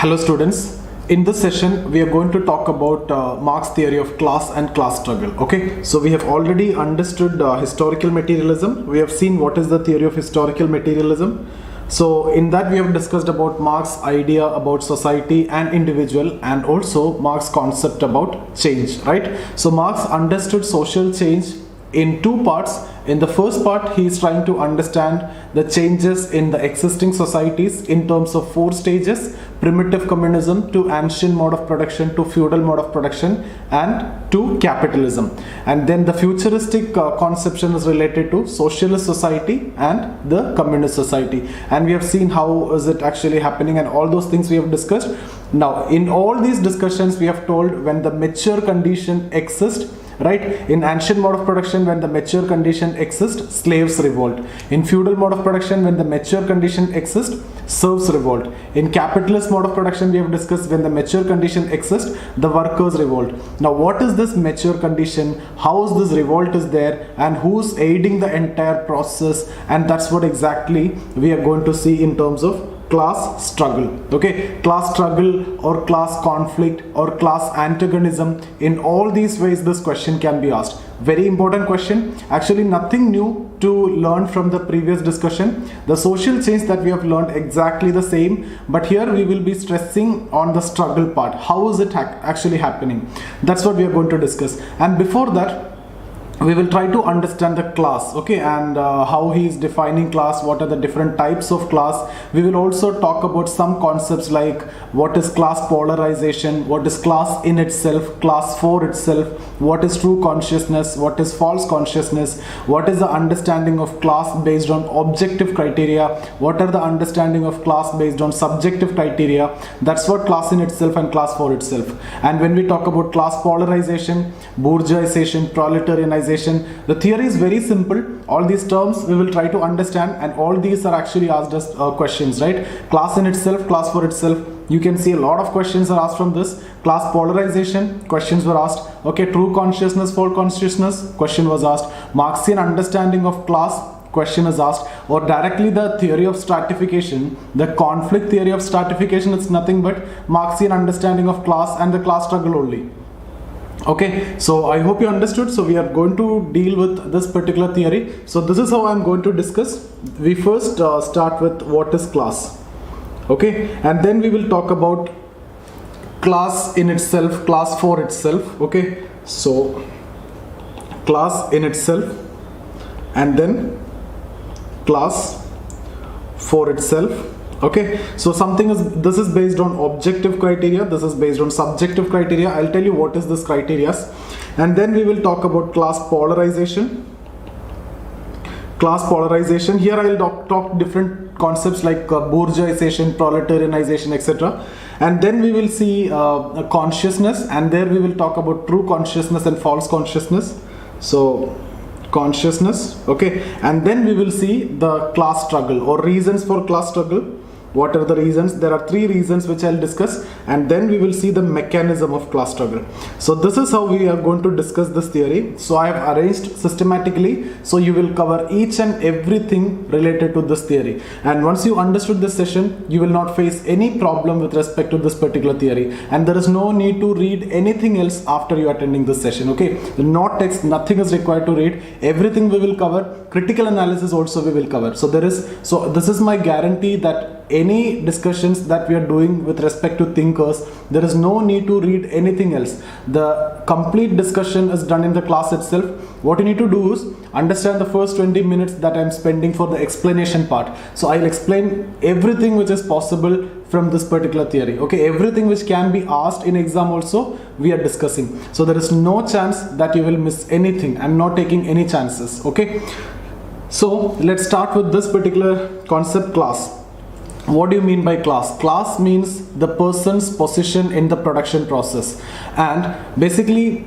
Hello students, in this session we are going to talk about Marx theory of class and class struggle. Okay, so we have already understood historical materialism. We have seen what is the theory of historical materialism. So in that we have discussed about Marx idea about society and individual, and also Marx concept about change, right? So Marx understood social change in two parts. In the first part, he is trying to understand the changes in the existing societies in terms of four stages: primitive communism to ancient mode of production to feudal mode of production and to capitalism. And then the futuristic conception is related to socialist society and the communist society. And we have seen how is it actually happening, and all those things we have discussed. Now, in all these discussions, we have told when the mature condition exists, right? In ancient mode of production, when the mature condition exists, slaves revolt. In feudal mode of production, when the mature condition exists, serfs revolt. In capitalist mode of production, we have discussed when the mature condition exists, the workers revolt. Now, what is this mature condition? How is this revolt is there, and who's aiding the entire process? And that's what exactly we are going to see in terms of class struggle. Okay, class struggle or class conflict or class antagonism. In all these ways this question can be asked. Very important question. Actually nothing new to learn from the previous discussion. The social change that we have learned exactly the same, but here we will be stressing on the struggle part. How is it actually happening? That's what we are going to discuss. And before that, we will try to understand the class, okay, and how he is defining class, what are the different types of class. We will also talk about some concepts like what is class polarization, what is class in itself, class for itself, what is true consciousness, what is false consciousness, what is the understanding of class based on objective criteria, what are the understanding of class based on subjective criteria. That's what class in itself and class for itself. And when we talk about class polarization, bourgeoisization, proletarianization, the theory is very simple. All these terms we will try to understand, and all these are actually asked as questions, right? Class in itself, class for itself. You can see a lot of questions are asked from this. Class polarization, questions were asked. Okay, true consciousness, false consciousness, question was asked. Marxian understanding of class, question is asked. Or directly the theory of stratification, the conflict theory of stratification, it's nothing but Marxian understanding of class and the class struggle only. Okay, so I hope you understood. So we are going to deal with this particular theory. So this is how I'm going to discuss. We first start with what is class. Okay, and then we will talk about class in itself, class for itself. Okay, so class in itself, and then class for itself. Okay, so this is based on objective criteria, this is based on subjective criteria. I'll tell you what is this criteria, and then we will talk about class polarization. Class polarization, here I will talk different concepts like bourgeoisization, proletarianization, etc. And then we will see consciousness, and there we will talk about true consciousness and false consciousness. So consciousness, okay, and then we will see the class struggle or reasons for class struggle. What are the reasons? There are three reasons which I'll discuss, and then we will see the mechanism of class struggle. So this is how we are going to discuss this theory. So I have arranged systematically, so you will cover each and everything related to this theory. And once you understood this session, you will not face any problem with respect to this particular theory, and there is no need to read anything else after you attending this session. Okay, not text, nothing is required to read. Everything we will cover. Critical analysis also we will cover. So this is my guarantee that any discussions that we are doing with respect to thinkers, there is no need to read anything else. The complete discussion is done in the class itself. What you need to do is understand the first 20 minutes that I'm spending for the explanation part. So I'll explain everything which is possible from this particular theory. Okay, everything which can be asked in exam also we are discussing. So there is no chance that you will miss anything. I'm not taking any chances. Okay, so let's start with this particular concept, class. What do you mean by class? Class means the person's position in the production process, and basically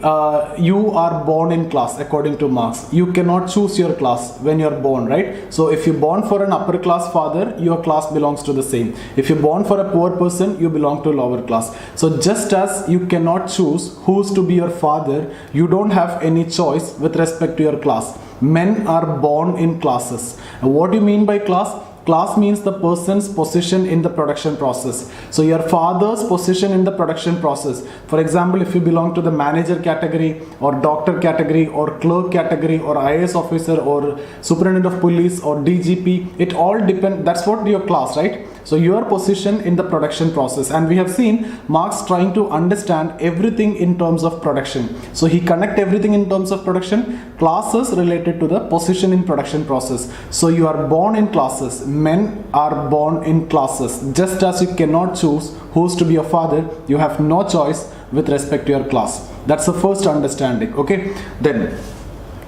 you are born in class according to Marx. You cannot choose your class when you are born, right? So if you're born for an upper class father, your class belongs to the same. If you're born for a poor person, you belong to lower class. So just as you cannot choose who's to be your father, you don't have any choice with respect to your class. Men are born in classes. And what do you mean by class? Class means the person's position in the production process. So your father's position in the production process. For example, if you belong to the manager category or doctor category or clerk category or IAS officer or superintendent of police or DGP, it all depends. That's what your class, right? So your position in the production process. And we have seen Marx trying to understand everything in terms of production. So he connect everything in terms of production, classes related to the position in production process. So you are born in classes. Men are born in classes. Just as you cannot choose who's to be your father, you have no choice with respect to your class. That's the first understanding. Okay. Then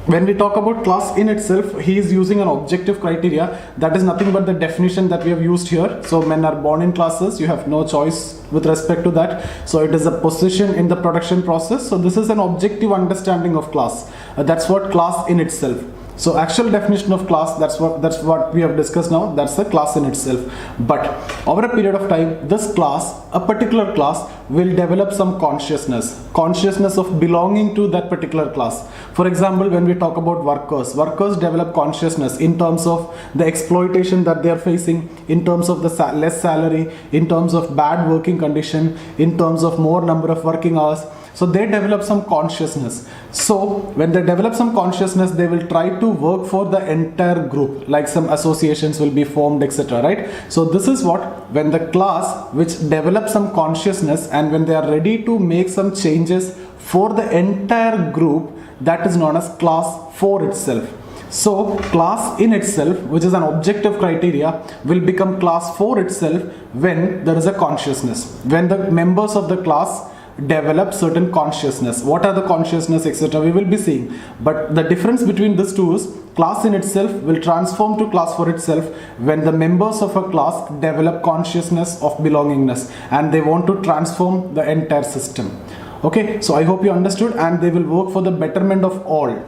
when we talk about class in itself, he is using an objective criteria that is nothing but the definition that we have used here. So men are born in classes, you have no choice with respect to that. So it is a position in the production process. So this is an objective understanding of class. That's what class in itself. So actual definition of class, that's what we have discussed now. That's the class in itself. But over a period of time, this class, a particular class, will develop some consciousness of belonging to that particular class. For example, when we talk about workers develop consciousness in terms of the exploitation that they are facing, in terms of the less salary, in terms of bad working condition, in terms of more number of working hours. So they develop some consciousness. So when they develop some consciousness, they will try to work for the entire group, like some associations will be formed, etc. Right? So this is what, when the class which develops some consciousness and when they are ready to make some changes for the entire group, that is known as class for itself. So class in itself, which is an objective criteria, will become class for itself when there is a consciousness, when the members of the class develop certain consciousness. What are the consciousness, etc., we will be seeing. But the difference between these two is class in itself will transform to class for itself when the members of a class develop consciousness of belongingness and they want to transform the entire system. Okay, so I hope you understood, and they will work for the betterment of all.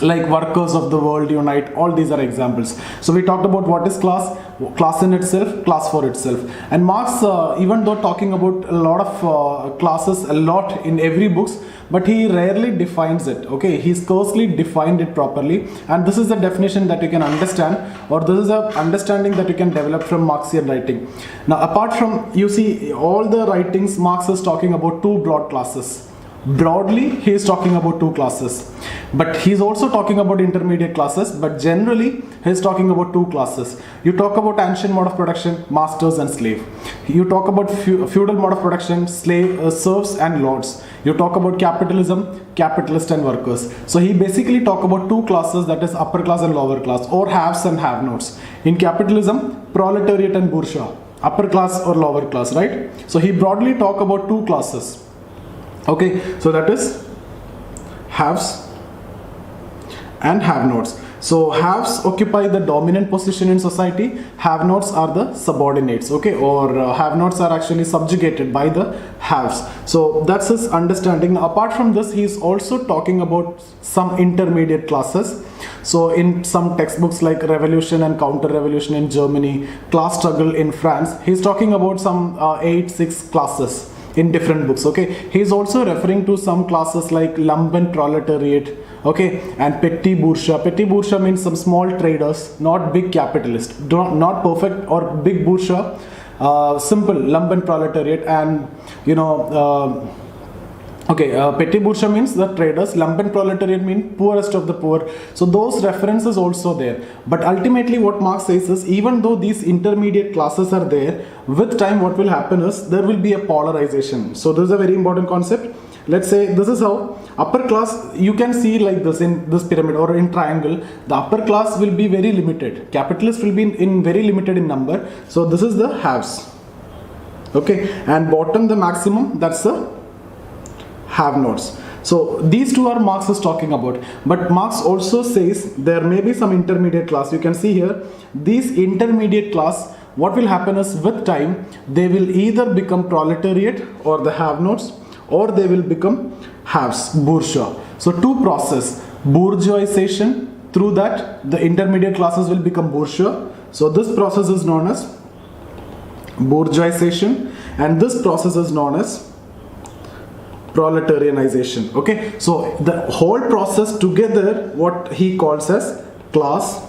Like workers of the world unite, all these are examples. So we talked about what is class in itself, class for itself. And Marx, even though talking about a lot of classes a lot in every books, but he rarely defines it. Okay, he scarcely defined it properly, and this is the definition that you can understand, or this is a understanding that you can develop from Marxian writing. Now apart from, you see all the writings, Marx is talking about two broad classes. Broadly, he is talking about two classes, but he is also talking about intermediate classes, but generally he is talking about two classes. You talk about ancient mode of production, masters and slave. You talk about feudal mode of production, slave, serfs and lords. You talk about capitalism, capitalist and workers. So he basically talk about two classes, that is upper class and lower class, or haves and have-nots. In capitalism, proletariat and bourgeois, upper class or lower class, right? So he broadly talk about two classes. Okay, so that is haves and have-nots. So haves occupy the dominant position in society, have-nots are the subordinates, okay, or have-nots are actually subjugated by the haves. So that's his understanding. Apart from this, he is also talking about some intermediate classes. So in some textbooks like Revolution and Counter-Revolution in Germany, Class Struggle in France, he is talking about some 8-6 classes in different books. Okay, he is also referring to some classes like lumpen proletariat, okay, and petit bourgeois. Petit bourgeois means some small traders, not big capitalists, not perfect or big bourgeois, simple lumpen proletariat. And you know, petit bourgeois means the traders, lumpen proletariat means poorest of the poor. So those references also there. But ultimately what Marx says is, even though these intermediate classes are there, with time what will happen is there will be a polarization. So this is a very important concept. Let's say this is how upper class, you can see like this in this pyramid or in triangle, the upper class will be very limited. Capitalists will be in very limited in number. So this is the haves. Okay, and bottom the maximum, that's the have-nots. So these two are Marx is talking about. But Marx also says there may be some intermediate class. You can see here, these intermediate class, what will happen is with time, they will either become proletariat or the have-nots, or they will become haves, bourgeois. So two process, bourgeoisation, through that the intermediate classes will become bourgeois. So this process is known as bourgeoisation, and this process is known as proletarianization. Okay, so the whole process together, what he calls as class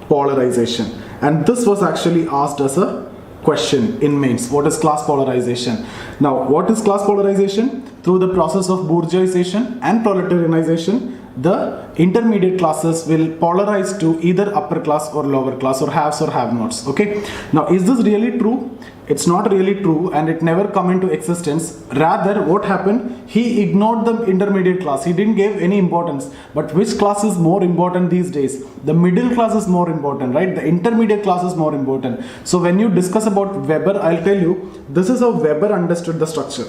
polarization. And this was actually asked as a question in mains. What is class polarization? Now, what is class polarization? Through the process of bourgeoisization and proletarianization, the intermediate classes will polarize to either upper class or lower class, or haves or have-nots. Okay. Now, is this really true? It's not really true, and it never come into existence. Rather, what happened? He ignored the intermediate class. He didn't give any importance. But which class is more important these days? The middle class is more important, right? The intermediate class is more important. So when you discuss about Weber, I'll tell you, this is how Weber understood the structure.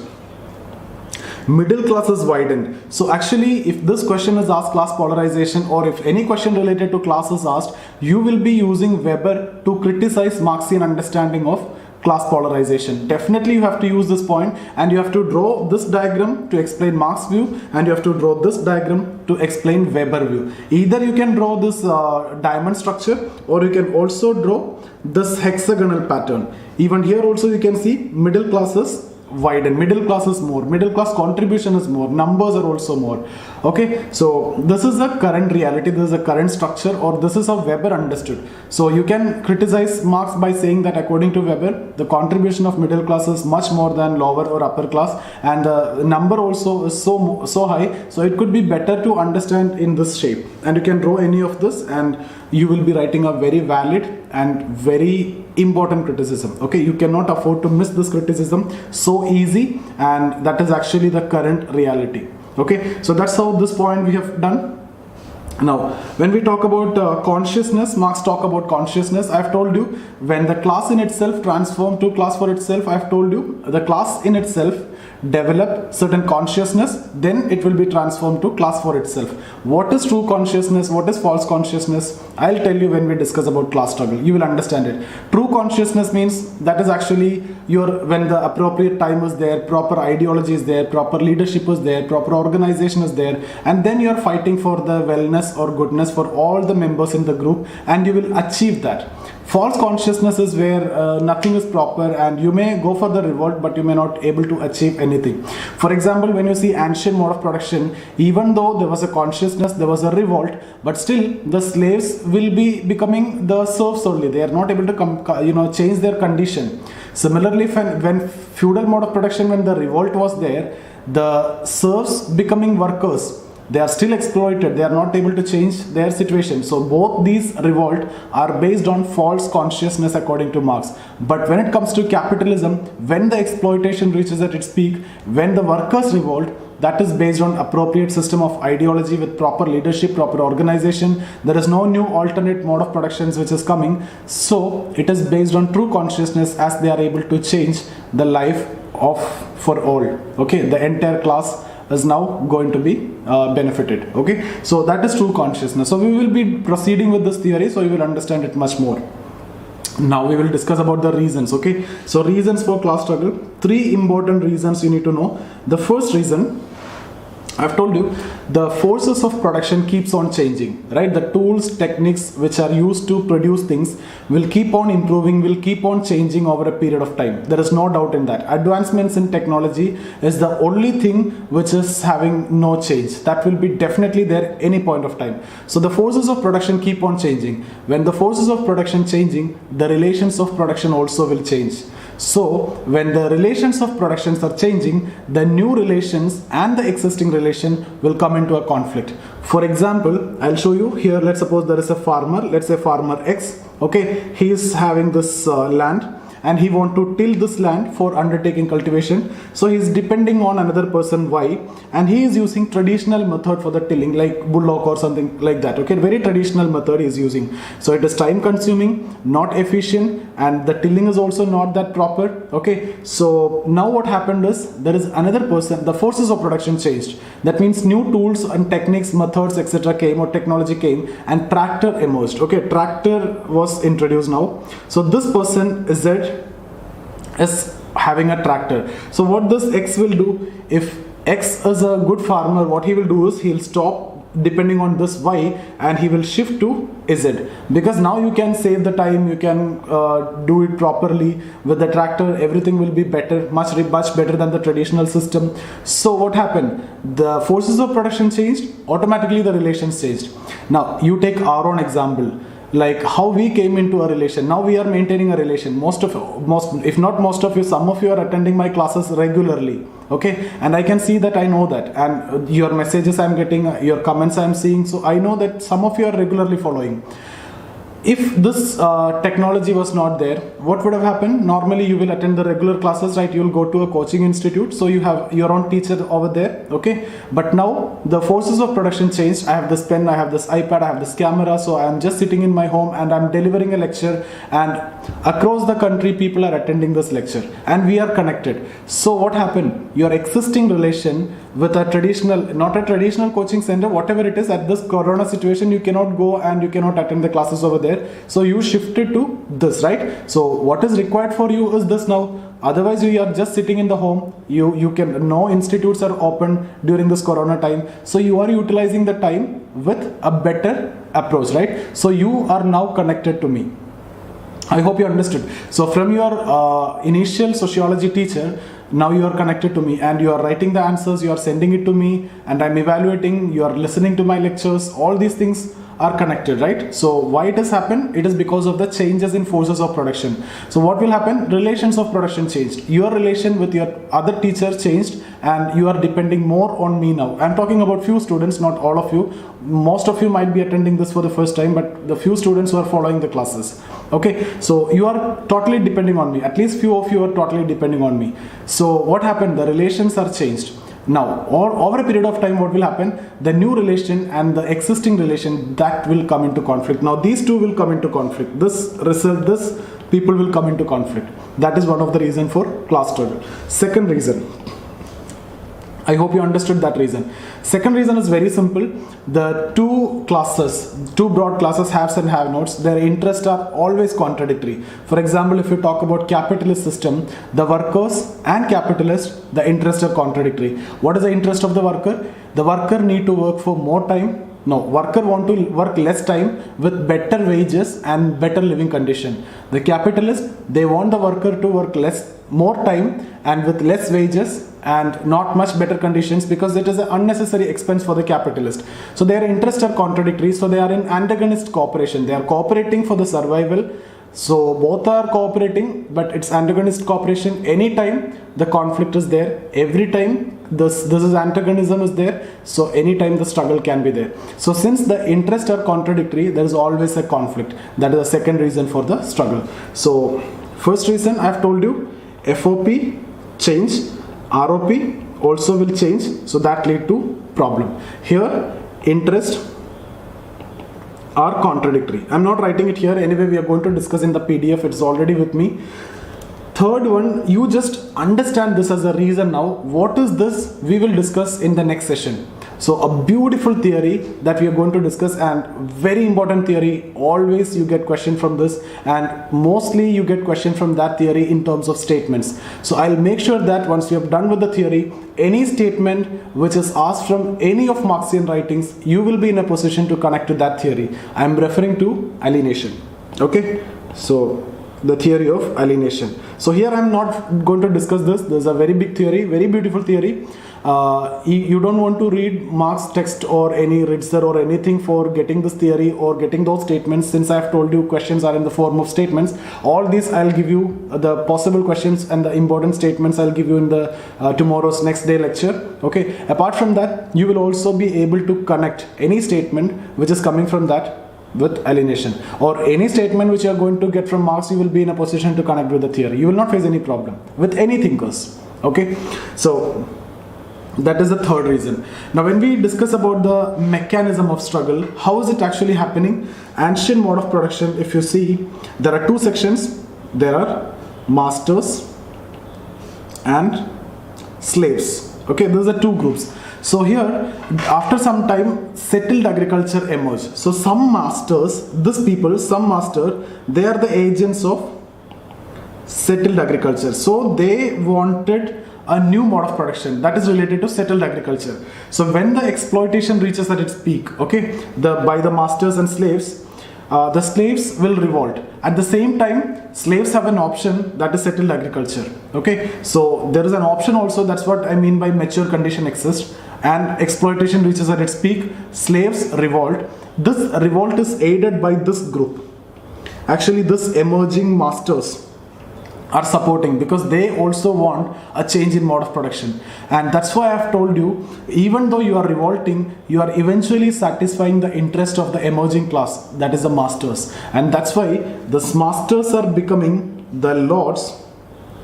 Middle class is widened. So actually, if this question is asked, class polarization, or if any question related to class is asked, you will be using Weber to criticize Marxian understanding of class polarization. Definitely you have to use this point, and you have to draw this diagram to explain Marx view, and you have to draw this diagram to explain Weber view. Either you can draw this diamond structure, or you can also draw this hexagonal pattern. Even here also you can see middle classes widen, middle class is more, middle class contribution is more, numbers are also more. Okay, so this is the current reality, this is a current structure, or this is how Weber understood. So you can criticize Marx by saying that according to Weber, the contribution of middle class is much more than lower or upper class, and the number also is so high, so it could be better to understand in this shape. And you can draw any of this, and you will be writing a very valid and very important criticism. Okay, you cannot afford to miss this criticism so easy, and that is actually the current reality. Okay, so that's how this point we have done. Now, when we talk about consciousness, Marx talk about consciousness. I've told you, when the class in itself transform to class for itself, I've told you the class in itself develop certain consciousness, then it will be transformed to class for itself. What is true consciousness? What is false consciousness? I'll tell you when we discuss about class struggle. You will understand it. True consciousness means that is actually when the appropriate time is there, proper ideology is there, proper leadership is there, proper organization is there, and then you are fighting for the wellness or goodness for all the members in the group, and you will achieve that. False consciousness is where nothing is proper, and you may go for the revolt, but you may not able to achieve anything. For example, when you see ancient mode of production, even though there was a consciousness, there was a revolt, but still the slaves will be becoming the serfs only. They are not able to change their condition. Similarly, when feudal mode of production, when the revolt was there, the serfs becoming workers, they are still exploited, they are not able to change their situation. So both these revolt are based on false consciousness according to Marx. But when it comes to capitalism, when the exploitation reaches at its peak, when the workers revolt, that is based on appropriate system of ideology with proper leadership, proper organization. There is no new alternate mode of productions which is coming. So it is based on true consciousness, as they are able to change the life for all. Okay, the entire class is now going to be benefited. Okay, so that is true consciousness. So we will be proceeding with this theory, so you will understand it much more. Now we will discuss about the reasons. Okay, so reasons for class struggle. 3 important reasons you need to know. The first reason, I've told you, the forces of production keeps on changing, right? The tools, techniques which are used to produce things will keep on improving, will keep on changing over a period of time. There is no doubt in that. Advancements in technology is the only thing which is having no change. That will be definitely there any point of time. So the forces of production keep on changing. When the forces of production changing, the relations of production also will change. So when the relations of productions are changing, the new relations and the existing relation will come into a conflict. For example, I'll show you here. Let's suppose there is a farmer, let's say farmer X. Okay, he is having this land, and he want to till this land for undertaking cultivation. So he is depending on another person Y, and he is using traditional method for the tilling, like bullock or something like that. Okay, very traditional method he is using. So it is time consuming, not efficient, and the tilling is also not that proper. Okay, so now what happened is, there is another person, the forces of production changed. That means new tools and techniques, methods, etc. came, or technology came, and tractor emerged. Okay, tractor was introduced now. So this person Z is having a tractor. So what this X will do, if X is a good farmer, what he will do is, he will stop depending on this Y, and he will shift to Z, because now you can save the time, you can do it properly with the tractor. Everything will be better, much better than the traditional system. So what happened? The forces of production changed, automatically the relations changed. Now you take our own example. like how we came into a relation. Now we are maintaining a relation. If not most of you, some of you are attending my classes regularly. Okay, and I can see that, I know that, and your messages I'm getting, your comments I'm seeing, so I know that some of you are regularly following. If this technology was not there, what would have happened? Normally you will attend the regular classes, right? You'll go to a coaching institute, so you have your own teacher over there, okay? But now the forces of production changed. I have this pen, I have this iPad, I have this camera, so I'm just sitting in my home and I'm delivering a lecture, and across the country people are attending this lecture and we are connected. So what happened? Your existing relation with a traditional, not a traditional coaching center, whatever it is, at this corona situation, you cannot go and you cannot attend the classes over there. So you shifted to this, right? So what is required for you is this now. Otherwise you are just sitting in the home. You can, no institutes are open during this corona time. So you are utilizing the time with a better approach, right? So you are now connected to me. I hope you understood. So from your initial sociology teacher, now you are connected to me and you are writing the answers, you are sending it to me, and I'm evaluating, you are listening to my lectures. All these things are connected, right? So why it has happened? It is because of the changes in forces of production. So what will happen? Relations of production changed. Your relation with your other teacher changed and you are depending more on me now. I'm talking about few students, not all of you. Most of you might be attending this for the first time, but the few students who are following the classes. Okay, so you are totally depending on me. At least few of you are totally depending on me. So what happened? The relations are changed. Now, over a period of time, what will happen? The new relation and the existing relation, that will come into conflict. Now, these two will come into conflict. This people will come into conflict. That is one of the reasons for class struggle. Second reason, I hope you understood that reason. Second reason is very simple. The two broad classes, haves and have-nots, their interests are always contradictory. For example, if you talk about capitalist system, the workers and capitalists, the interests are contradictory. What is the interest of the worker? The worker need to work for more time. No, worker want to work less time with better wages and better living condition. The capitalist, they want the worker to work more time and with less wages and not much better conditions, because it is an unnecessary expense for the capitalist. So their interests are contradictory. So they are in antagonist cooperation. They are cooperating for the survival. So both are cooperating, but it's antagonist cooperation. Anytime the conflict is there, every time this is antagonism is there, so anytime the struggle can be there. So since the interests are contradictory, there is always a conflict. That is the second reason for the struggle. So first reason, I have told you, FOP change, ROP also will change, so that lead to problem. Here interest are contradictory. I'm not writing it here, anyway we are going to discuss in the PDF, it's already with me. Third one, you just understand this as a reason now. What is this? We will discuss in the next session. So a beautiful theory that we are going to discuss, and very important theory. Always you get question from this, and mostly you get question from that theory in terms of statements. So I'll make sure that once you have done with the theory, any statement which is asked from any of Marxian writings, you will be in a position to connect to that theory. I'm referring to alienation. Okay, so the theory of alienation. So here I'm not going to discuss this. There's a very big theory, very beautiful theory. You don't want to read Marx text or any Ritzer or anything for getting this theory or getting those statements, since I have told you questions are in the form of statements. All these I'll give you, the possible questions and the important statements I'll give you in the tomorrow's next day lecture. Okay. Apart from that, you will also be able to connect any statement which is coming from that with alienation, or any statement which you are going to get from Marx, you will be in a position to connect with the theory. You will not face any problem with any thinkers. Okay. So that is the third reason. Now when we discuss about the mechanism of struggle, how is it actually happening? Ancient mode of production, if you see, there are two sections. There are masters and slaves. Okay, those are two groups. So here, after some time, settled agriculture emerged. So some masters, they are the agents of settled agriculture. So they wanted a new mode of production that is related to settled agriculture. So when the exploitation reaches at its peak, okay, by the masters and slaves, the slaves will revolt. At the same time, slaves have an option, that is settled agriculture. Okay, so there is an option also. That's what I mean by mature condition exists, and exploitation reaches at its peak, slaves revolt, this revolt is aided by this group. Actually, this emerging masters are supporting, because they also want a change in mode of production. And that's why I've told you, even though you are revolting, you are eventually satisfying the interest of the emerging class, that is the masters. And that's why the masters are becoming the lords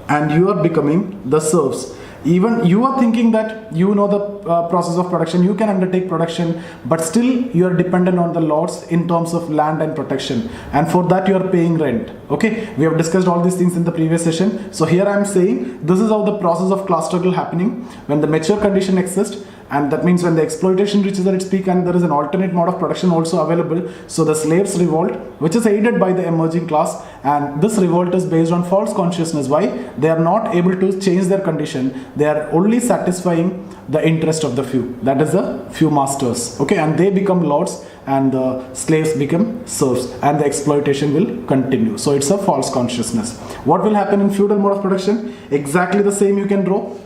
and you are becoming the serfs. Even you are thinking that you know the process of production, you can undertake production, but still you are dependent on the lords in terms of land and protection, and for that you are paying rent. Okay, we have discussed all these things in the previous session. So here I am saying this is how the process of class struggle happening when the mature condition exists, and that means when the exploitation reaches at its peak and there is an alternate mode of production also available. So the slaves revolt, which is aided by the emerging class, and this revolt is based on false consciousness. Why? They are not able to change their condition, they are only satisfying the interest of the few, that is the few masters. Okay, and they become lords and the slaves become serfs, and the exploitation will continue. So it's a false consciousness. What will happen in feudal mode of production? Exactly the same you can draw.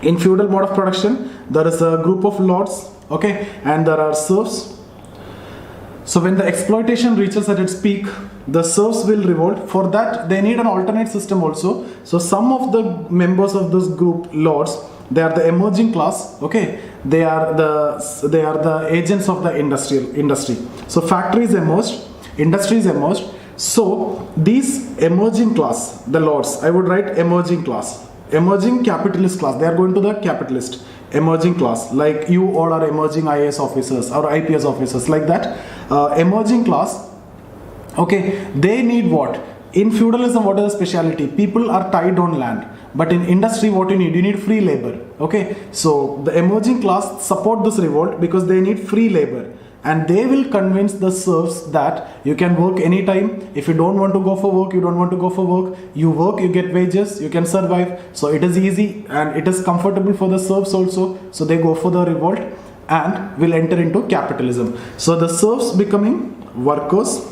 In feudal mode of production, there is a group of lords, okay, and there are serfs. So when the exploitation reaches at its peak, the serfs will revolt. For that, they need an alternate system also. So some of the members of this group, lords, they are the emerging class, okay, they are the agents of the industry. So factories emerged, industries emerged. So these emerging class, the lords, I would write emerging class. Emerging capitalist class, they are going to the capitalist emerging class, like you all are emerging IAS officers or IPS officers, like that. Emerging class, okay, they need what? In feudalism, what is the speciality? People are tied on land, but in industry, what you need free labor. Okay, so the emerging class support this revolt because they need free labor. And they will convince the serfs that you can work anytime. If you don't want to go for work, you don't want to go for work. You work, you get wages, you can survive. So it is easy and it is comfortable for the serfs also. So they go for the revolt and will enter into capitalism. So the serfs becoming workers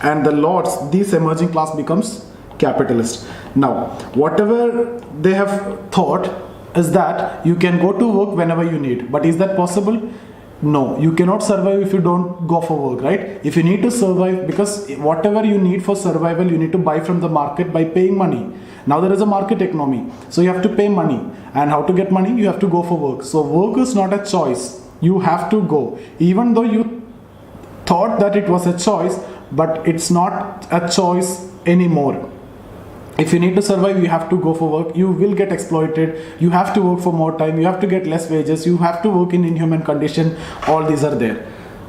and the lords, these emerging class becomes capitalist. Now, whatever they have thought is that you can go to work whenever you need. But is that possible? No, you cannot survive if you don't go for work, right? If you need to survive, because whatever you need for survival, you need to buy from the market by paying money. Now there is a market economy, so you have to pay money. And how to get money? You have to go for work. So work is not a choice. You have to go. Even though you thought that it was a choice, but it's not a choice anymore. If you need to survive, you have to go for work. You will get exploited. You have to work for more time. You have to get less wages. You have to work in inhuman condition. All these are there.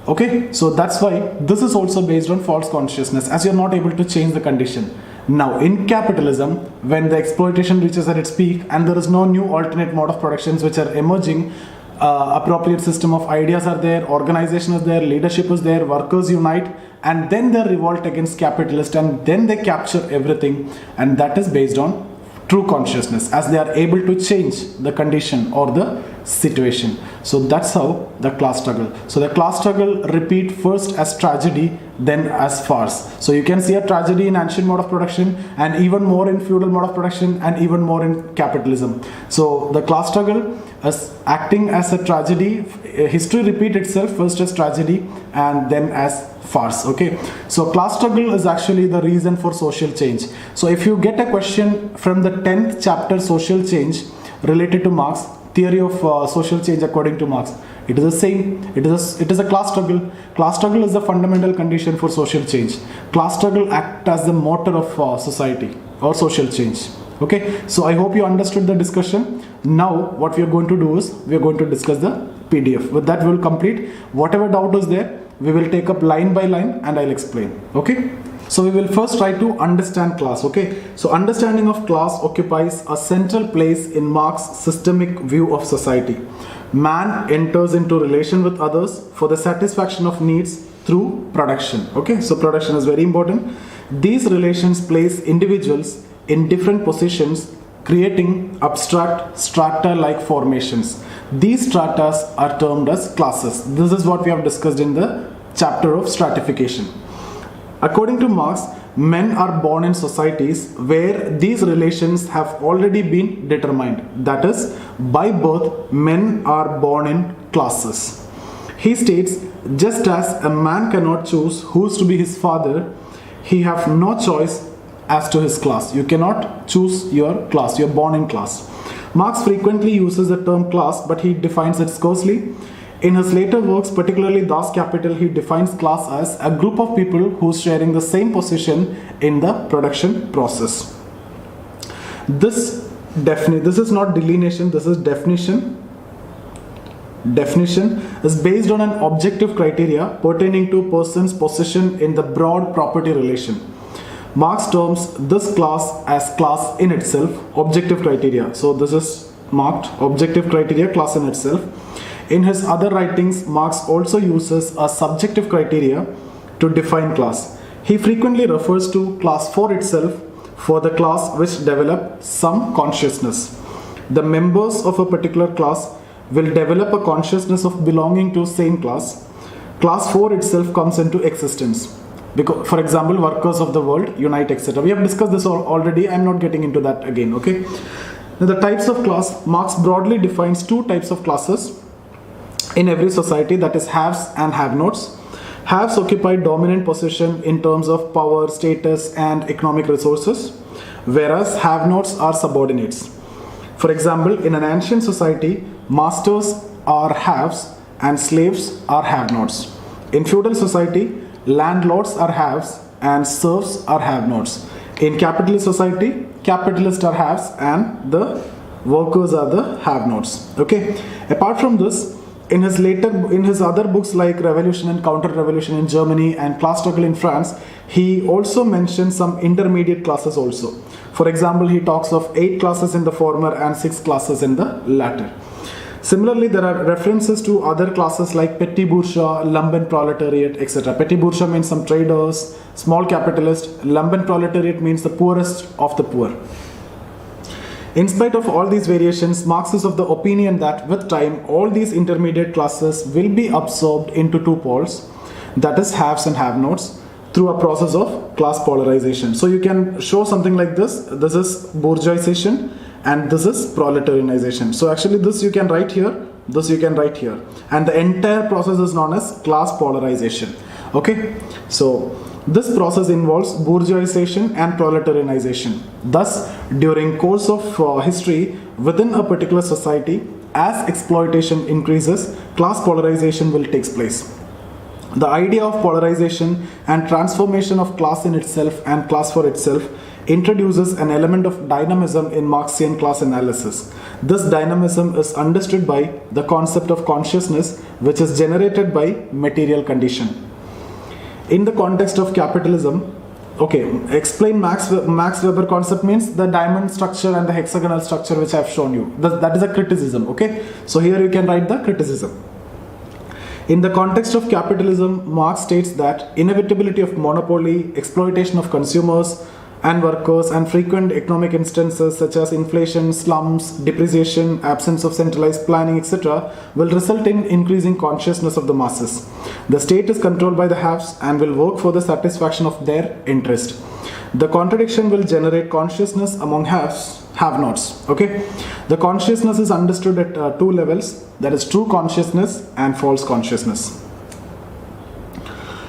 Okay, so that's why this is also based on false consciousness, as you're not able to change the condition. Now in capitalism, when the exploitation reaches at its peak and there is no new alternate mode of productions which are emerging, appropriate system of ideas are there, organization is there, leadership is there, workers unite, and then they revolt against capitalist, and then they capture everything, and that is based on true consciousness, as they are able to change the condition or the situation. So that's how the class struggle. So the class struggle repeat first as tragedy, then as farce. So you can see a tragedy in ancient mode of production, and even more in feudal mode of production, and even more in capitalism. So the class struggle as acting as a tragedy, history repeat itself first as tragedy and then as farce. Okay, so class struggle is actually the reason for social change. So if you get a question from the 10th chapter, social change, related to Marx, theory of social change according to Marx, it is the same. It is a class struggle. Class struggle is the fundamental condition for social change. Class struggle act as the motor of society or social change. Okay, so I hope you understood the discussion. Now what we are going to do is we are going to discuss the PDF. With that we will complete. Whatever doubt is there, we will take up line by line and I'll explain. Okay, so we will first try to understand class. Okay, so understanding of class occupies a central place in Marx's systemic view of society. Man enters into relation with others for the satisfaction of needs through production. Okay, so production is very important. These relations place individuals in different positions, creating abstract strata-like formations. These stratas are termed as classes. This is what we have discussed in the chapter of stratification. According to Marx, men are born in societies where these relations have already been determined. That is, by birth, men are born in classes. He states, just as a man cannot choose who is to be his father, he have no choice as to his class. You cannot choose your class, you're born in class. Marx frequently uses the term class, but he defines it scarcely. In his later works, particularly Das Kapital, he defines class as a group of people who sharing the same position in the production process. This is not delineation, this is definition. Definition is based on an objective criteria pertaining to a person's position in the broad property relation. Marx terms this class as class in itself, objective criteria. So this is marked objective criteria, class in itself. In his other writings, Marx also uses a subjective criteria to define class. He frequently refers to class for itself for the class which develop some consciousness. The members of a particular class will develop a consciousness of belonging to same class. Class 4 itself comes into existence. Because, for example, workers of the world unite, etc. We have discussed this already. I am not getting into that again. Okay. Now, the types of class, Marx broadly defines two types of classes in every society, that is haves and have-nots. Haves occupy dominant position in terms of power, status, and economic resources, whereas have-nots are subordinates. For example, in an ancient society, masters are haves and slaves are have-nots. In feudal society, landlords are haves and serfs are have-nots. In capitalist society, capitalists are haves and the workers are the have-nots. Okay. Apart from this, in his other books like Revolution and Counter-Revolution in Germany and Class Struggle in France, he also mentions some intermediate classes also. For example, he talks of 8 classes in the former and 6 classes in the latter. Similarly, there are references to other classes like petty bourgeois, lumpen proletariat, etc. Petty bourgeois means some traders, small capitalist. Lumpen proletariat means the poorest of the poor. In spite of all these variations, Marx is of the opinion that with time, all these intermediate classes will be absorbed into two poles, that is haves and have-nots, through a process of class polarization. So you can show something like this. This is bourgeoisization and this is proletarianization. So actually this you can write here, this you can write here. And the entire process is known as class polarization. Okay, so this process involves bourgeoisization and proletarianization. Thus, during course of history within a particular society, as exploitation increases, class polarization will take place. The idea of polarization and transformation of class in itself and class for itself introduces an element of dynamism in Marxian class analysis. This dynamism is understood by the concept of consciousness, which is generated by material condition. In the context of capitalism, okay, explain Max Weber concept means the diamond structure and the hexagonal structure which I have shown you. That is a criticism, okay? So here you can write the criticism. In the context of capitalism, Marx states that inevitability of monopoly, exploitation of consumers and workers, and frequent economic instances such as inflation, slums, depreciation, absence of centralized planning, etc. will result in increasing consciousness of the masses. The state is controlled by the haves and will work for the satisfaction of their interest. The contradiction will generate consciousness among haves, have-nots. Okay, the consciousness is understood at two levels, that is true consciousness and false consciousness.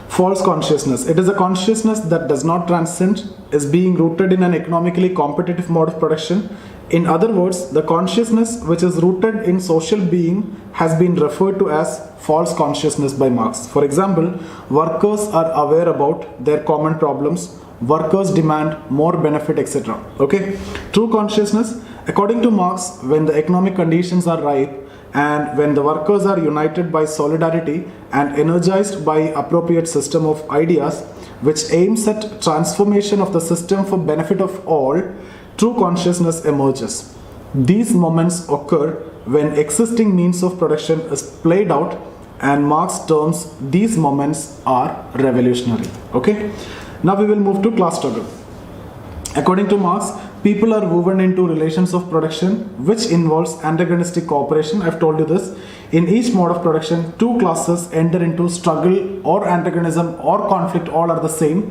False consciousness. It is a consciousness that does not transcend, is being rooted in an economically competitive mode of production. In other words, the consciousness which is rooted in social being has been referred to as false consciousness by Marx. For example, workers are aware about their common problems, workers demand more benefit, etc. Okay? True consciousness, according to Marx, when the economic conditions are ripe, and when the workers are united by solidarity and energized by appropriate system of ideas which aims at transformation of the system for benefit of all, true consciousness emerges. These moments occur when existing means of production is played out, and Marx terms these moments are revolutionary. Okay? Now we will move to class struggle. According to Marx, people are woven into relations of production which involves antagonistic cooperation. I've told you this. In each mode of production, two classes enter into struggle or antagonism or conflict, all are the same,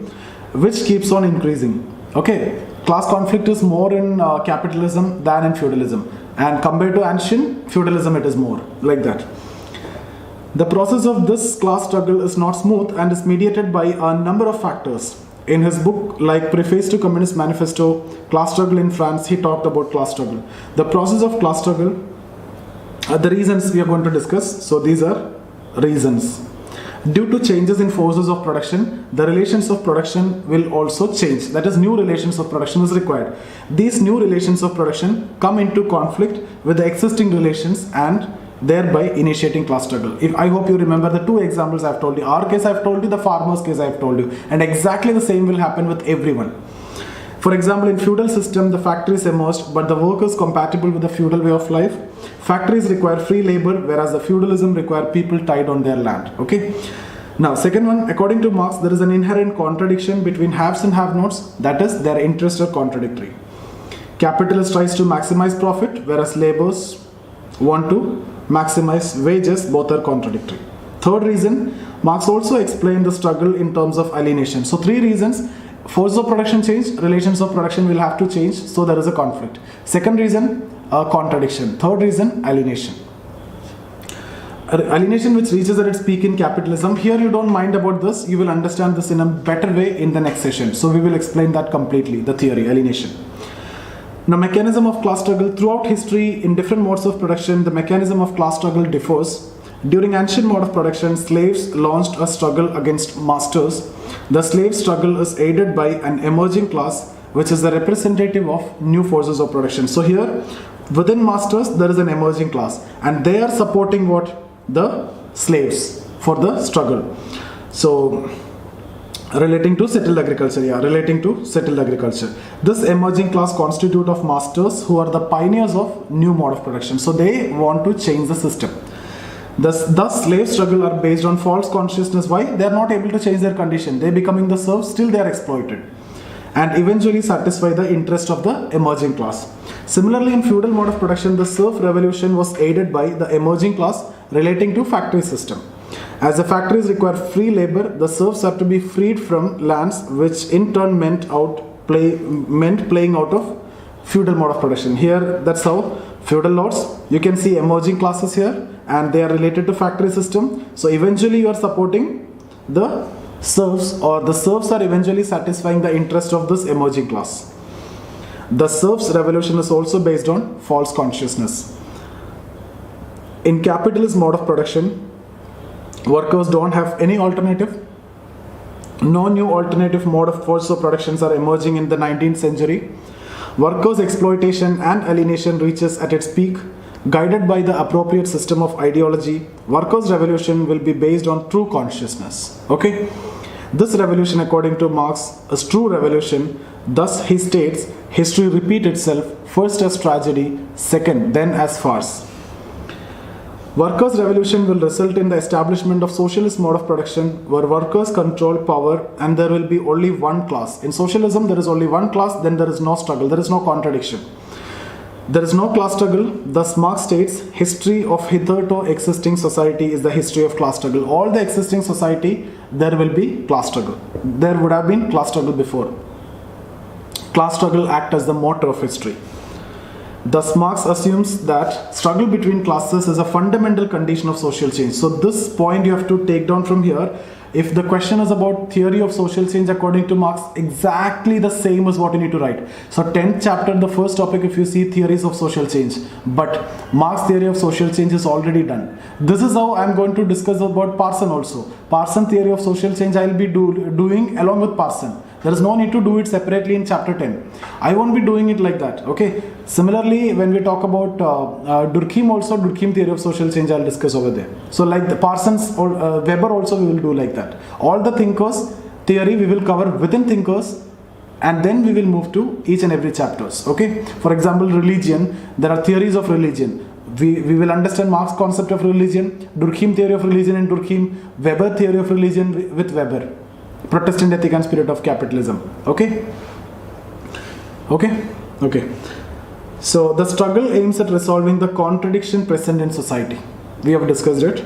which keeps on increasing. Okay, class conflict is more in capitalism than in feudalism, and compared to ancient feudalism it is more like that. The process of this class struggle is not smooth and is mediated by a number of factors. In his book, like Preface to Communist Manifesto, Class Struggle in France, he talked about class struggle. The process of class struggle, the reasons we are going to discuss. So these are reasons. Due to changes in forces of production, the relations of production will also change. That is, new relations of production is required. These new relations of production come into conflict with the existing relations and thereby initiating class struggle. I hope you remember the two examples I've told you. Our case I've told you, the farmer's case I've told you. And exactly the same will happen with everyone. For example, in feudal system, the factories emerged, but the workers compatible with the feudal way of life. Factories require free labor, whereas the feudalism require people tied on their land. Okay. Now, second one, according to Marx, there is an inherent contradiction between haves and have-nots. That is, their interests are contradictory. Capitalist tries to maximize profit, whereas laborers want to maximize wages. Both are contradictory. Third reason, Marx also explained the struggle in terms of alienation. So three reasons: forces of production change, relations of production will have to change, so there is a conflict. Second reason, a contradiction. Third reason, alienation. Alienation which reaches at its peak in capitalism. Here you don't mind about this, you will understand this in a better way in the next session. So we will explain that completely, the theory, alienation. Now, mechanism of class struggle. Throughout history, in different modes of production, the mechanism of class struggle differs. During ancient mode of production, slaves launched a struggle against masters. The slave struggle is aided by an emerging class, which is the representative of new forces of production. So here, within masters, there is an emerging class, and they are supporting what? The slaves for the struggle. So, relating to settled agriculture, relating to settled agriculture. This emerging class constitute of masters who are the pioneers of new mode of production. So they want to change the system. Thus slave struggle are based on false consciousness. Why? They are not able to change their condition. They becoming the serfs, still they are exploited, and eventually satisfy the interest of the emerging class. Similarly, in feudal mode of production, the serf revolution was aided by the emerging class relating to factory system. As the factories require free labor, the serfs have to be freed from lands, which in turn meant playing out of feudal mode of production. Here, that's how feudal lords, you can see emerging classes here, and they are related to factory system. So eventually you are supporting the serfs, or the serfs are eventually satisfying the interest of this emerging class. The serfs revolution is also based on false consciousness. In capitalist mode of production, workers don't have any alternative. No new alternative mode of force of productions are emerging in the 19th century. Workers' exploitation and alienation reaches at its peak. Guided by the appropriate system of ideology, workers' revolution will be based on true consciousness. Okay? This revolution, according to Marx, is true revolution. Thus, he states, history repeats itself, first as tragedy, second, then as farce. Workers' revolution will result in the establishment of socialist mode of production, where workers control power and there will be only one class. In socialism, there is only one class, then there is no struggle, there is no contradiction. There is no class struggle. Thus, Marx states, history of hitherto existing society is the history of class struggle. All the existing society, there will be class struggle. There would have been class struggle before. Class struggle acts as the motor of history. Thus, Marx assumes that struggle between classes is a fundamental condition of social change. So this point you have to take down from here. If the question is about theory of social change according to Marx, exactly the same is what you need to write. So 10th chapter, the first topic, if you see theories of social change, but Marx theory of social change is already done. This is how I am going to discuss about Parson also. Parson theory of social change I will be doing along with Parson. There is no need to do it separately in chapter 10. I won't be doing it like that. Okay. Similarly, when we talk about Durkheim also, Durkheim theory of social change, I'll discuss over there. So like the Parsons or Weber also, we will do like that. All the thinkers theory we will cover within thinkers, and then we will move to each and every chapters. Okay. For example, religion, there are theories of religion. We will understand Marx concept of religion, Durkheim theory of religion in Durkheim, Weber theory of religion with Weber. Protestant ethic and spirit of capitalism. Okay. So the struggle aims at resolving the contradiction present in society. We have discussed it.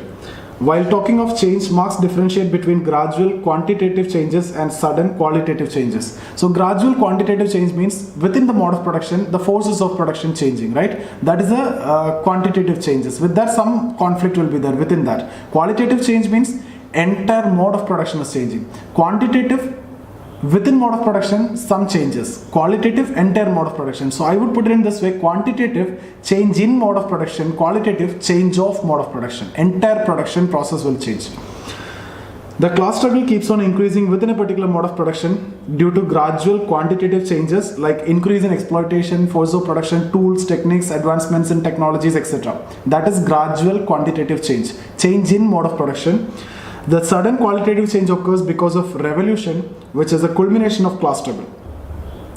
While talking of change, Marx differentiate between gradual quantitative changes and sudden qualitative changes. So gradual quantitative change means within the mode of production, the forces of production changing, right? That is a quantitative changes. With that, some conflict will be there within that. Qualitative change means entire mode of production is changing. Quantitative, within mode of production, some changes. Qualitative, entire mode of production. So I would put it in this way: quantitative, change in mode of production; qualitative, change of mode of production. Entire production process will change. The class struggle keeps on increasing within a particular mode of production due to gradual quantitative changes like increase in exploitation, force of production, tools, techniques, advancements in technologies, etc. That is gradual quantitative change. Change in mode of production. The sudden qualitative change occurs because of revolution, which is a culmination of class struggle.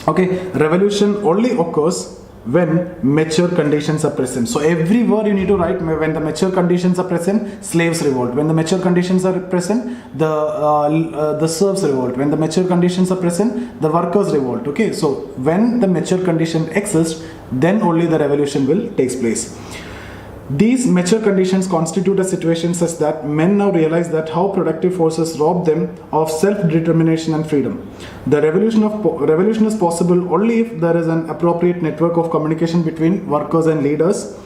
Okay, revolution only occurs when mature conditions are present. So every word you need to write: when the mature conditions are present, slaves revolt; when the mature conditions are present, the serfs revolt; when the mature conditions are present, the workers revolt. Okay, so when the mature condition exists, then only the revolution will takes place. These mature conditions constitute a situation such that men now realize that how productive forces rob them of self-determination and freedom. The revolution is possible only if there is an appropriate network of communication between workers and leaders,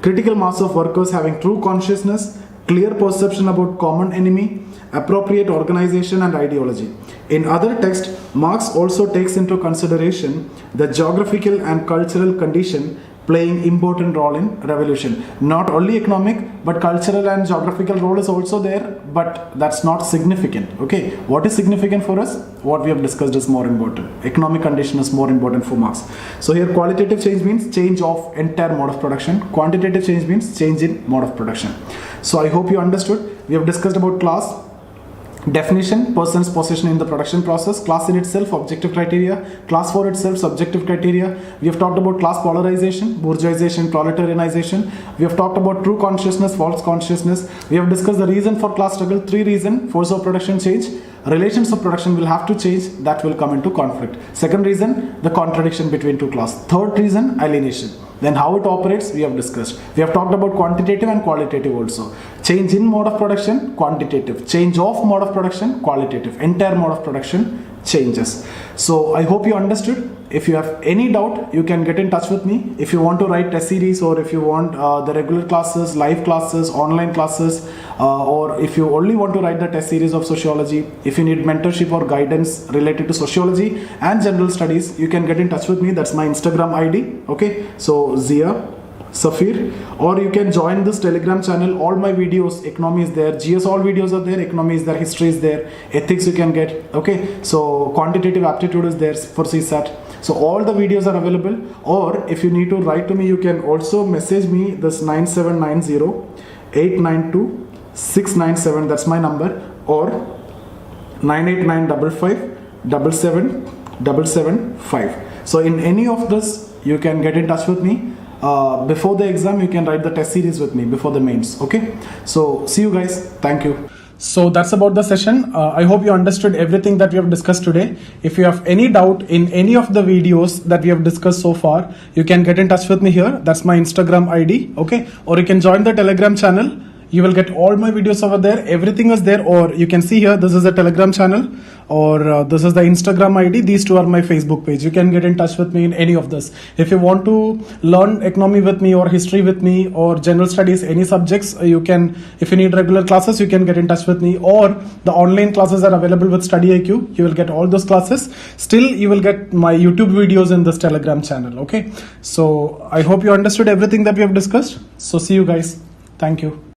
critical mass of workers having true consciousness, clear perception about common enemy, appropriate organization and ideology. In other texts, Marx also takes into consideration the geographical and cultural condition playing important role in revolution. Not only economic, but cultural and geographical role is also there, but that's not significant. Okay, what is significant for us? What we have discussed is more important. Economic condition is more important for Marx. So here qualitative change means change of entire mode of production. Quantitative change means change in mode of production. So I hope you understood. We have discussed about class. Definition: person's position in the production process. Class in itself, objective criteria. Class for itself, subjective criteria. We have talked about class polarization, bourgeoisization, proletarianization. We have talked about true consciousness, false consciousness. We have discussed the reason for class struggle. 3 reasons: force of production change, relations of production will have to change, that will come into conflict. Second reason, the contradiction between two classes. Third reason, alienation. Then how it operates, we have discussed. We have talked about quantitative and qualitative also. Change in mode of production, quantitative. Change of mode of production, qualitative. Entire mode of production changes. So I hope you understood. If you have any doubt, you can get in touch with me. If you want to write test series, or if you want the regular classes, live classes, online classes, or if you only want to write the test series of sociology, if you need mentorship or guidance related to sociology and general studies, you can get in touch with me. That's my Instagram ID. Okay, so Zia Safir, or you can join this Telegram channel. All my videos, economy is there, GS all videos are there, economy is there, history is there, ethics you can get. Okay, so quantitative aptitude is there for CSAT. So all the videos are available. Or if you need to write to me, you can also message me this 9790-892-697. That's my number. Or 98955-77775. So in any of this, you can get in touch with me. Before the exam, you can write the test series with me before the mains. Okay, so see you guys. Thank you. So that's about the session. I hope you understood everything that we have discussed today. If you have any doubt in any of the videos that we have discussed so far, you can get in touch with me here. That's my Instagram ID. Okay, or you can join the Telegram channel. You will get all my videos over there. Everything is there. Or you can see here, this is a Telegram channel, or this is the Instagram ID. These two are my Facebook page. You can get in touch with me in any of this. If you want to learn economy with me, or history with me, or general studies, any subjects, you can, if you need regular classes, you can get in touch with me. Or the online classes are available with Study IQ. You will get all those classes. Still, you will get my YouTube videos in this Telegram channel. Okay, so I hope you understood everything that we have discussed. So see you guys. Thank you.